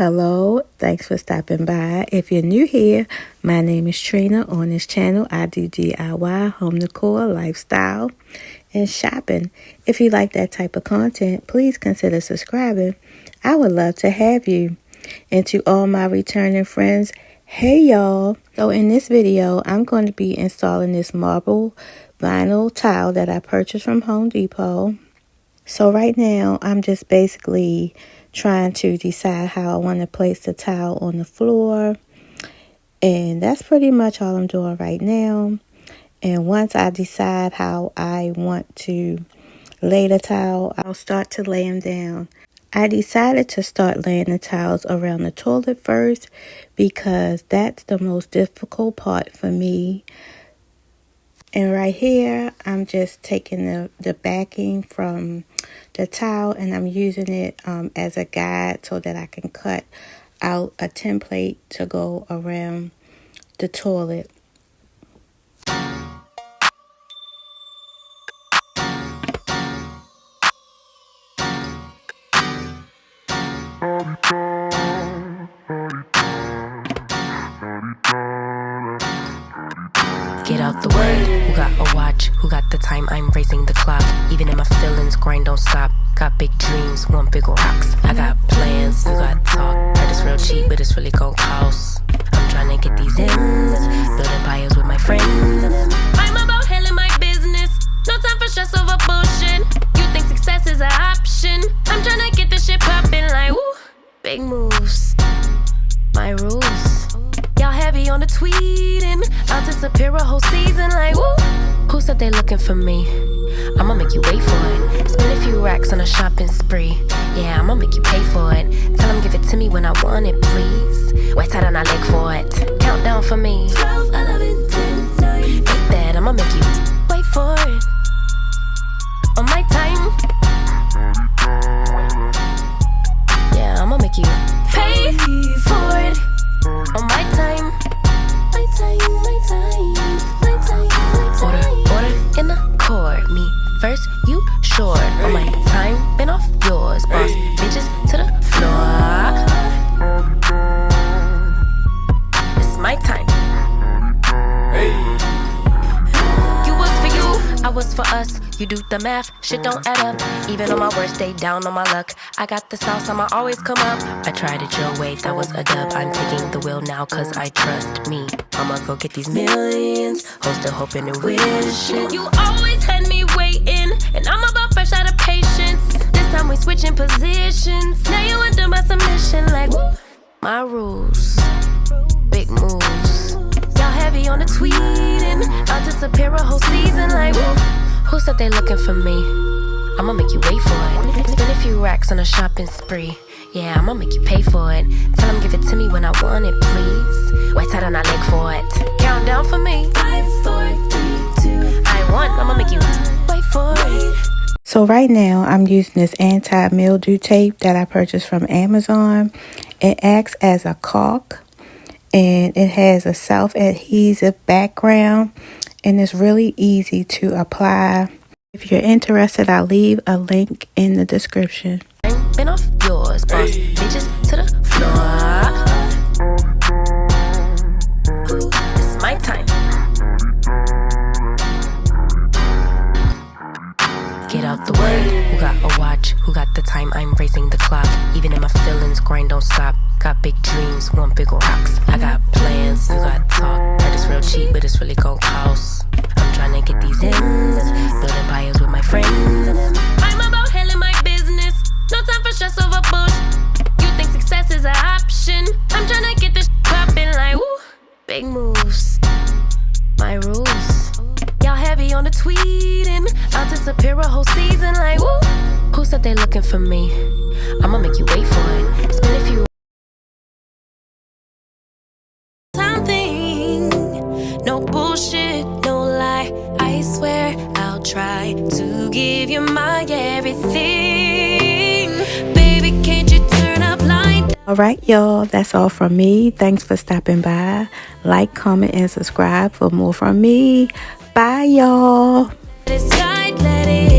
Hello, thanks for stopping by. If you're new here, my name is Trina. On this channel, I do DIY, home decor, lifestyle, and shopping. If you like that type of content, please consider subscribing. I would love to have you. And to all my returning friends, hey y'all. So in this video, I'm going to be installing this marble vinyl tile that I purchased from Home Depot. So right now, I'm just basically trying to decide how I want to place the tile on the floor. And that's pretty much all I'm doing right now. And once I decide how I want to lay the tile, I'll start to lay them down. I decided to start laying the tiles around the toilet first because that's the most difficult part for me. And right here, I'm just taking the backing from the tile and I'm using it as a guide so that I can cut out a template to go around the toilet. Get out the way, who got a watch, who got the time, I'm raising the clock. Even in my feelings, grind don't stop. Got big dreams, want big rocks. I got plans, you got talk. Heard it's real cheap, but it's really gon' cost. I'm trying to get these ends, building bios with my friends. I'm about handling my business, no time for stress over bullshit. You think success is an option, I'm trying to get this shit poppin' like woo. Big moves, my rules. Y'all heavy on the tweeting, I'll disappear a whole season like woo. Who said they looking for me? I'ma make you wait for it. Spend a few racks on a shopping spree. Yeah, I'ma make you pay for it. Tell them give it to me when I want it, please. Wait tight on I leg for it. Countdown for me. 12, 11, 10, 9. Ain't that I'ma make you wait for it. On my time. Yeah, I'ma make you pay for it. On my time. My time, my time, my time, my time. Order in the court. Me first, you short. On my time, been off yours. Boss bitches to the floor. It's my time. Hey. You was for you, I was for us. You do the math, shit don't add up. Even on my worst day, down on my luck. I got the sauce, I'ma always come up. I tried it your way, that was a dub. I'm taking the wheel now, cause I trust me. I'ma go get these millions. Hoes still hoping and wishing. You always had me waiting, and I'm about fresh out of patience. This time we switching positions. Now you under my submission, like woo. My rules, big moves. Y'all heavy on the tweeting. I'll disappear a whole season, like woo. Who said they looking for me? I'ma make you wait for it. Spend a few racks on a shopping spree. Yeah, I'ma make you pay for it. Tell them give it to me when I want it, please. Wait tight on I leg for it. Countdown for me. 5, 4, 3, 2. I want, I'ma make you wait for it. So right now, I'm using this anti-mildew tape that I purchased from Amazon. It acts as a caulk and it has a self-adhesive background. And it's really easy to apply. If you're interested, I'll leave a link in the description. Been off yours, boss bitches to the floor. Ooh, it's my time. Get out the way, who got a watch, who got the time, I'm raising the clock. Even in my feelings, grind don't stop. Got big dreams, want big rocks. I got plans, you got talk. Heard it's real cheap, but it's really gon' cost. I'm trying to get these ends, building bios with my friends. I'm about handling my business, no time for stress over bullshit. You think success is an option, I'm trying to get this poppin' like woo. Big moves, my rules. Y'all heavy on the tweeting, I'll disappear a whole season like woo. Who said they looking for me? I'ma make you wait for it. Spend a few something, no bullshit, no lie. I swear I'll try to give you my everything. Baby, can't you turn up light? Alright y'all, that's all from me. Thanks for stopping by. Like, comment, and subscribe for more from me. Bye y'all. Let it slide, let it